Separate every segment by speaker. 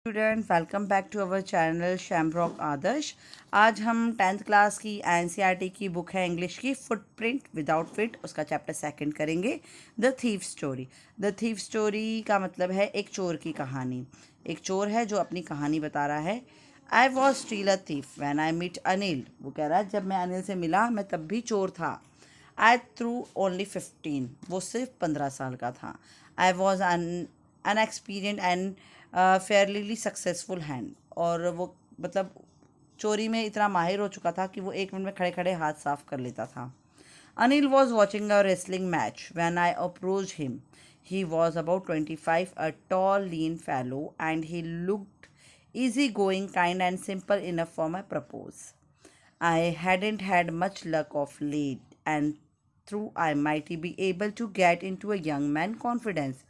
Speaker 1: Student welcome back to our channel Shamrock Adarsh. आज हम 10th class की एनसीईआरटी की बुक है इंग्लिश की फुटप्रिंट विदाउट फिट, उसका चैप्टर सेकंड करेंगे। The thief story. The thief story का मतलब है एक चोर की कहानी। एक चोर है जो अपनी कहानी बता रहा है। I was still a thief when I meet Anil. वो कह रहा है जब मैं अनिल से मिला मैं तब भी चोर था। I through only 15। वो सिर्फ 15 साल का था। I was inexperienced and fairly successful hand. और वो मतलब चोरी में इतना माहिर हो चुका था कि वो 1 मिनट में खड़े खड़े हाथ साफ कर लेता था। Anil was watching a wrestling match when I approach him. He was about 25, a tall lean fellow and he looked easy going, kind and simple enough for my propose. I hadn't had much luck of late, and through I might be able to get into a young man confidence.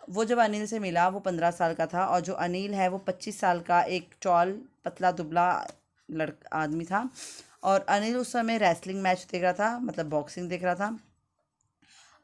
Speaker 1: वो जब अनिल से मिला वो 15 साल का था, और जो अनिल है वो 25 साल का एक टॉल पतला दुबला लड़का आदमी था। और अनिल उस समय रेसलिंग मैच देख रहा था, मतलब बॉक्सिंग देख रहा था,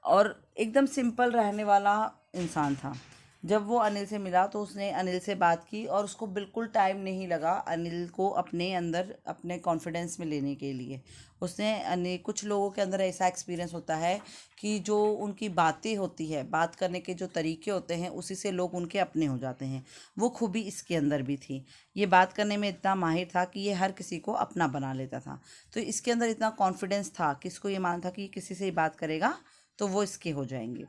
Speaker 1: और एकदम सिंपल रहने वाला इंसान था। जब वो अनिल से मिला तो उसने अनिल से बात की, और उसको बिल्कुल टाइम नहीं लगा अनिल को अपने अंदर अपने कॉन्फिडेंस में लेने के लिए। उसने अनिल कुछ लोगों के अंदर ऐसा एक्सपीरियंस होता है कि जो उनकी बातें होती है, बात करने के जो तरीके होते हैं, उसी से लोग उनके अपने हो जाते हैं। वो खूबी इसके अंदर भी थी। ये बात करने में इतना माहिर था कि ये हर किसी को अपना बना लेता था। तो इसके अंदर इतना कॉन्फिडेंस था कि इसको ये मानता था कि किसी से ही बात करेगा तो वो इसके हो जाएंगे।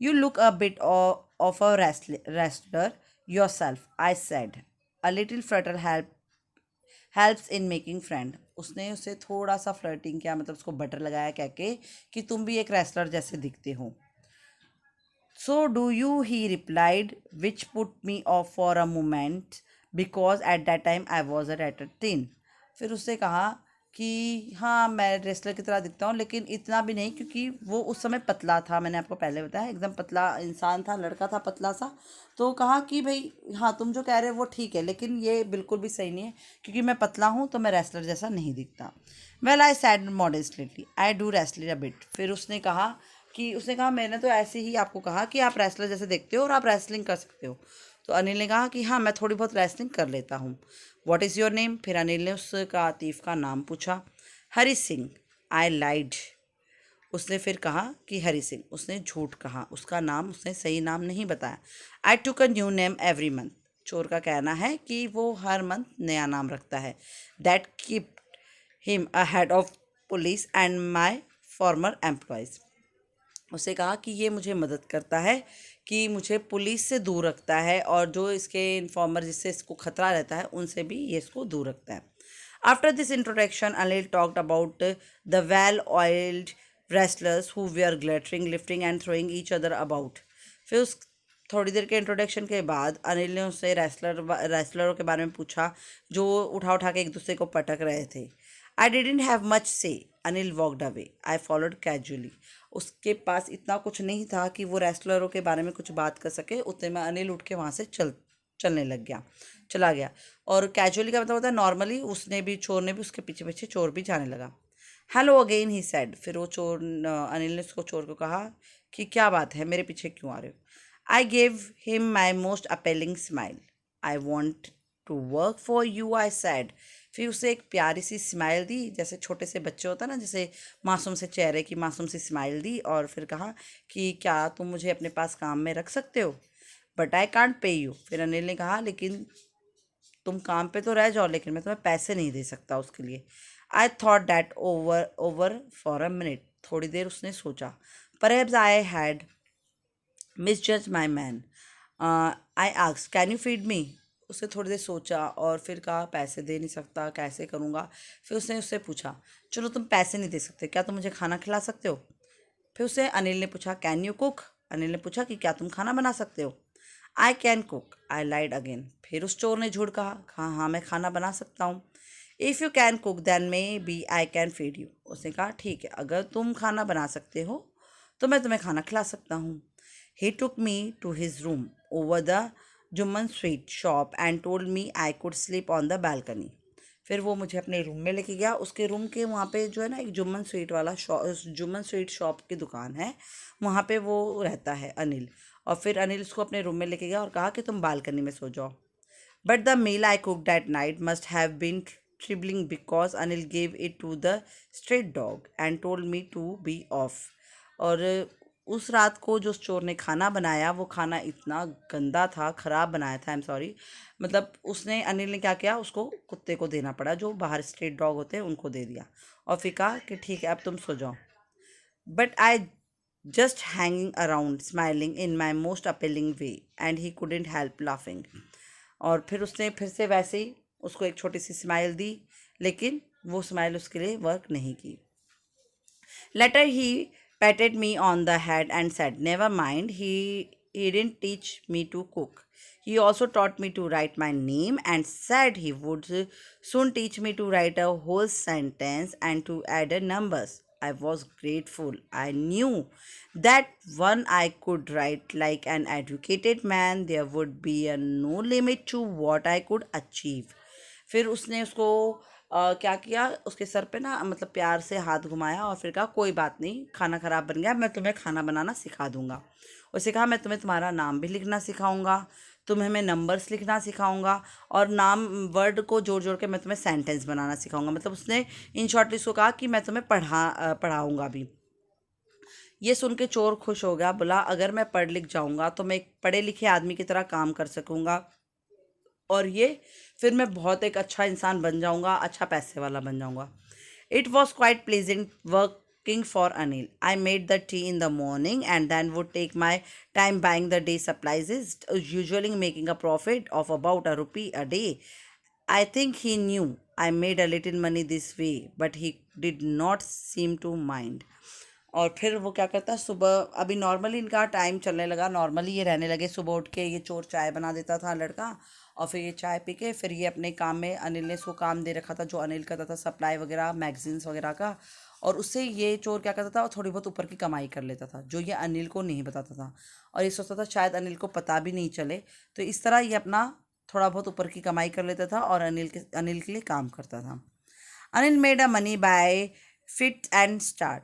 Speaker 1: You look a bit of a wrestler your self, I said. A little Flutter helps in making friend. उसने उसे थोड़ा सा फ्लर्टिंग किया, मतलब उसको बटर लगाया कह के कि तुम भी एक रेसलर जैसे दिखते हो। So do you, he replied, which put me of for a moment because at that time I was a rater tin. फिर उससे कहा कि हाँ मैं रेसलर की तरह दिखता हूँ, लेकिन इतना भी नहीं, क्योंकि वो उस समय पतला था। मैंने आपको पहले बताया एकदम पतला इंसान था, लड़का था पतला सा। तो कहा कि भाई हाँ तुम जो कह रहे हो वो ठीक है, लेकिन ये बिल्कुल भी सही नहीं है, क्योंकि मैं पतला हूँ तो मैं रेसलर जैसा नहीं दिखता। Well I sad modestly I do wrestler a bit. फिर उसने कहा मैंने तो ऐसे ही आपको कहा कि आप रेसलर जैसे देखते हो और आप रेसलिंग कर सकते हो। तो अनिल ने कहा कि हाँ मैं थोड़ी बहुत रेसलिंग कर लेता हूँ। What is your name? फिर अनिल ने उसका आतिफ का नाम पूछा। हरी सिंह। आई लाइड। उसने फिर कहा कि हरी सिंह। उसने झूठ कहा, उसका नाम उसने सही नाम नहीं बताया। I took a new name every month. चोर का कहना है कि वो हर मंथ नया नाम रखता है। That keep him a head of police and my farmer employees. उसे कहा कि ये मुझे मदद करता है, कि मुझे पुलिस से दूर रखता है, और जो इसके इन्फॉर्मर जिससे इसको खतरा रहता है उनसे भी ये इसको दूर रखता है। After this introduction Anil talked about the well oiled wrestlers who were glittering lifting and throwing each other about. फिर उस थोड़ी देर के इंट्रोडक्शन के बाद अनिल ने उससे रेसलरों के बारे में पूछा जो उठा उठा के एक दूसरे को पटक रहे थे। आई डिडेंट हैव मच से। Anil walked away. I followed casually. उसके पास इतना कुछ नहीं था कि वो रेसलरों के बारे में कुछ बात कर सके। उतने में अनिल उठ के वहाँ से चलने लग गया, चला गया। और कैजुअली का मतलब होता है नॉर्मली। उसने भी, चोर ने भी उसके पीछे पीछे चोर भी जाने लगा। Hello again he said. फिर वो अनिल ने उसको चोर को कहा कि क्या बात है, मेरे पीछे क्यों आ रहे हो? I gave him my most appealing smile. I want to work for you, I said. फिर उसे एक प्यारी सी स्माइल दी, जैसे छोटे से बच्चे होता है ना, जैसे मासूम से चेहरे की मासूम सी स्माइल दी, और फिर कहा कि क्या तुम मुझे अपने पास काम में रख सकते हो? But I can't pay you. फिर अनिल ने कहा लेकिन तुम काम पे तो रह जाओ, लेकिन मैं तुम्हें पैसे नहीं दे सकता उसके लिए। I thought that over over for a minute. थोड़ी देर उसने सोचा। Perhaps I had misjudge my man. I asked can you feed me? उसने थोड़ी देर सोचा और फिर कहा पैसे दे नहीं सकता, कैसे करूँगा? फिर उसने उससे पूछा चलो तुम पैसे नहीं दे सकते, क्या तुम मुझे खाना खिला सकते हो? फिर उसे अनिल ने पूछा कैन यू कुक? अनिल ने पूछा कि क्या तुम खाना बना सकते हो? I can cook, I lied again. फिर उस चोर ने झूठ कहा, हाँ हाँ मैं खाना बना सकता हूँ। If you can cook then may be I can feed you. उसने कहा ठीक है, अगर तुम खाना बना सकते हो तो मैं तुम्हें खाना खिला सकता हूँ। He took me to his room over the Jumman sweet shop and told me I could sleep on the balcony. फिर वो मुझे अपने रूम में लेके गया। उसके रूम के वहाँ पे जो है ना एक जुम्मन स्वीट वाला जुम्मन स्वीट शॉप की दुकान है, वहाँ पे वो रहता है अनिल। और फिर अनिल उसको अपने रूम में लेके गया और कहा कि तुम बालकनी में सो जाओ। But the meal I cooked that night must have been troubling because Anil gave it to the street dog and told me to be off. और उस रात को जो चोर ने खाना बनाया वो खाना इतना गंदा था, ख़राब बनाया था। I am sorry. मतलब उसने अनिल ने क्या किया, उसको कुत्ते को देना पड़ा, जो बाहर स्ट्रीट डॉग होते हैं उनको दे दिया। और फिर कहा कि ठीक है अब तुम सो जाओ। But I just hanging around smiling in my most appealing way and he couldn't help laughing। और फिर उसने फिर से वैसे ही उसको एक छोटी सी स्माइल दी, लेकिन वो स्माइल उसके लिए वर्क नहीं की। Later he patted me on the head and said, "Never mind, he didn't teach me to cook. He also taught me to write my name and said he would soon teach me to write a whole sentence and to add a numbers." I was grateful. I knew that when I could write like an educated man, there would be a no limit to what I could achieve. फिर उसने उसको क्या किया, उसके sir पे ना मतलब प्यार से हाथ घुमाया और फिर कहा कोई बात नहीं, खाना ख़राब बन गया, मैं तुम्हें खाना बनाना सिखा दूंगा। उसे कहा मैं तुम्हें तुम्हारा नाम भी लिखना सिखाऊंगा, तुम्हें मैं नंबर्स लिखना सिखाऊंगा और नाम वर्ड को जोड़ जोड़ के मैं तुम्हें सेंटेंस बनाना सिखाऊंगा। मतलब उसने इन शॉर्ट इसको कहा कि मैं तुम्हें पढ़ाऊंगा भी। ये सुन के चोर खुश हो गया, बोला अगर मैं पढ़ लिख जाऊंगा तो मैं एक पढ़े लिखे आदमी की तरह काम कर सकूंगा और ये फिर मैं बहुत एक अच्छा इंसान बन जाऊंगा, अच्छा पैसे वाला बन जाऊंगा। It was quite pleasant working for Anil. I made the tea in the morning and then would take my time buying the day supplies, usually making a profit of about ₹1 a day. I think he knew I made a little money this way, but he did not seem to mind. और फिर वो क्या करता है, सुबह अभी normally इनका time चलने लगा, नॉर्मली ये रहने लगे। सुबह उठ के ये चोर चाय बना देता था लड़का, और फिर ये चाय पी के फिर ये अपने काम में, अनिल ने इसको काम दे रखा था जो अनिल करता था, सप्लाई वगैरह मैगजीन्स वगैरह का। और उससे ये चोर क्या करता था, और थोड़ी बहुत ऊपर की कमाई कर लेता था जो ये अनिल को नहीं बताता था। और ये सोचता था शायद अनिल को पता भी नहीं चले, तो इस तरह ये अपना थोड़ा बहुत ऊपर की कमाई कर लेता था और अनिल के लिए काम करता था। Anil made a money by fit and start.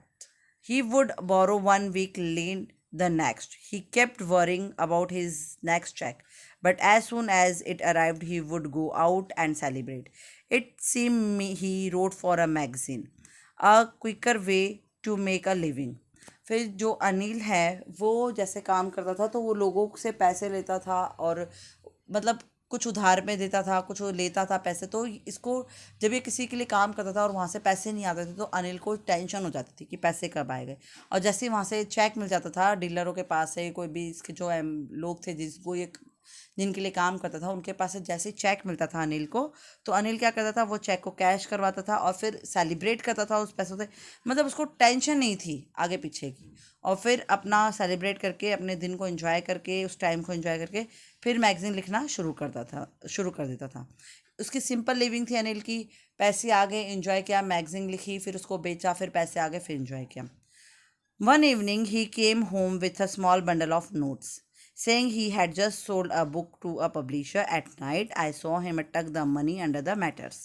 Speaker 1: He would borrow 1 week, lend the next. He kept worrying about his next check, but as soon as it arrived, he would go out and celebrate. It seemed he wrote for a magazine, a quicker way to make a living. फिर जो अनिल है वो जैसे काम करता था तो वो लोगों से पैसे लेता था और मतलब कुछ उधार में देता था, कुछ वो लेता था पैसे। तो इसको जब ये किसी के लिए काम करता था और वहाँ से पैसे नहीं आते थे तो अनिल को टेंशन हो जाती थी कि पैसे कब आएंगे। और जैसे ही वहाँ से चेक मिल जाता था डीलरों के पास से, कोई भी इसके जो लोग थे जिसको ये जिनके लिए काम करता था उनके पास से जैसे ही चेक मिलता था अनिल को, तो अनिल क्या करता था, वो चेक को कैश करवाता था और फिर सेलिब्रेट करता था उस पैसों से। मतलब उसको टेंशन नहीं थी आगे पीछे की। और फिर अपना सेलिब्रेट करके अपने दिन को एंजॉय करके, उस टाइम को एंजॉय करके फिर मैगजीन लिखना शुरू कर देता था। उसकी सिंपल लिविंग थी अनिल की। पैसे आ गए, एंजॉय किया, मैगजीन लिखी, फिर उसको बेचा, फिर पैसे आ गए, फिर एंजॉय किया। One evening, he came home with a small bundle of notes, saying he had just sold a book to a publisher. At night, I saw him tuck the money under the mattress.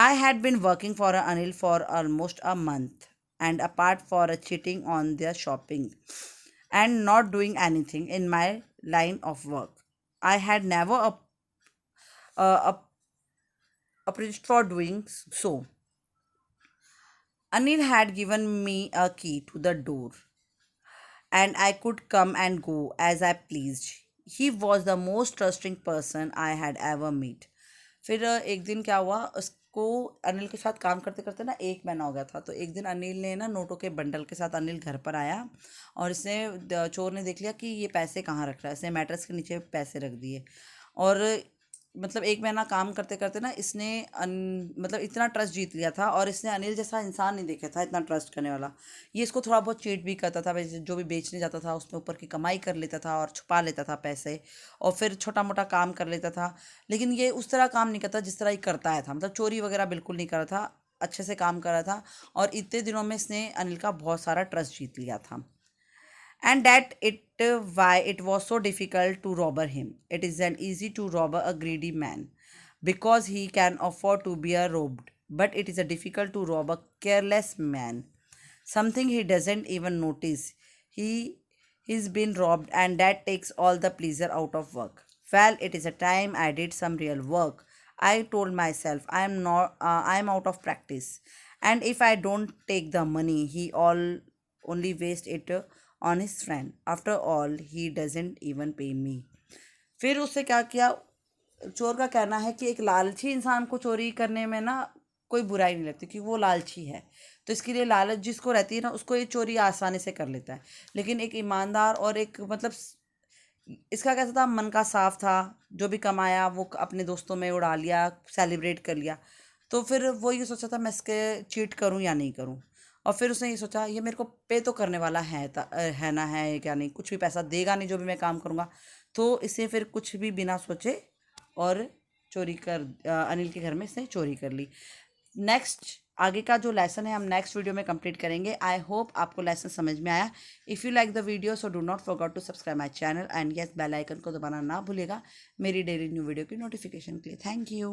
Speaker 1: I had been working for Anil for almost a month, and apart for cheating on their shopping and not doing anything in my line of work, I had never approached for doing so. Anil had given me a key to the door and I could come and go as I pleased. He was the most trusting person I had ever met. फिर एक दिन क्या हुआ, उसको अनिल के साथ काम करते करते ना एक महीना हो गया था। तो एक दिन अनिल ने ना नोटों के बंडल के साथ अनिल घर पर आया और चोर ने देख लिया कि ये पैसे कहाँ रख रहा है। इसने मैट्रेस के नीचे पैसे रख दिए। और मतलब एक महीना काम करते करते ना इसने मतलब इतना ट्रस्ट जीत लिया था और इसने अनिल जैसा इंसान नहीं देखा था इतना ट्रस्ट करने वाला। ये इसको थोड़ा बहुत चीट भी करता था, वैसे जो भी बेचने जाता था उसमें ऊपर की कमाई कर लेता था और छुपा लेता था पैसे, और फिर छोटा मोटा काम कर लेता था। लेकिन ये उस तरह काम नहीं करता जिस तरह ये करता है था, मतलब चोरी वगैरह बिल्कुल नहीं कर रहा था, अच्छे से काम कर रहा था। और इतने दिनों में इसने अनिल का बहुत सारा ट्रस्ट जीत लिया था। And that it why it was so difficult to rob him. It is an easy to rob a greedy man because he can afford to be a robbed, but it is a difficult to rob a careless man, something he doesn't even notice. He he's been robbed, and that takes all the pleasure out of work. Well, it is a time I did some real work. I told myself I am out of practice, and if I don't take the money, he all only waste it on his friend. After all, he doesn't even pay me. फिर उससे क्या किया, चोर का कहना है कि एक लालची इंसान को चोरी करने में ना कोई बुराई नहीं लगती, क्योंकि वो लालची है। तो इसके लिए लालच जिसको रहती है ना, उसको ये चोरी आसानी से कर लेता है। लेकिन एक ईमानदार और एक मतलब इसका कैसा था, मन का साफ था, जो भी कमाया वो अपने दोस्तों में उड़ा लिया, सेलिब्रेट कर लिया। तो फिर वो ये सोचा था मैं इसके चीट करूं या नहीं करूं। और फिर उसने ये सोचा ये मेरे को पे तो करने वाला है ना, है क्या नहीं, कुछ भी पैसा देगा नहीं जो भी मैं काम करूंगा। तो इसे फिर कुछ भी बिना सोचे और चोरी कर अनिल के घर में इसने चोरी कर ली। नेक्स्ट आगे का जो लेसन है हम नेक्स्ट वीडियो में कंप्लीट करेंगे। आई होप आपको लेसन समझ में आया। If you like the video so do not forget to subscribe my channel and yes bell icon को दबाना ना भूलिएगा मेरी डेली न्यू वीडियो की नोटिफिकेशन के लिए। Thank you.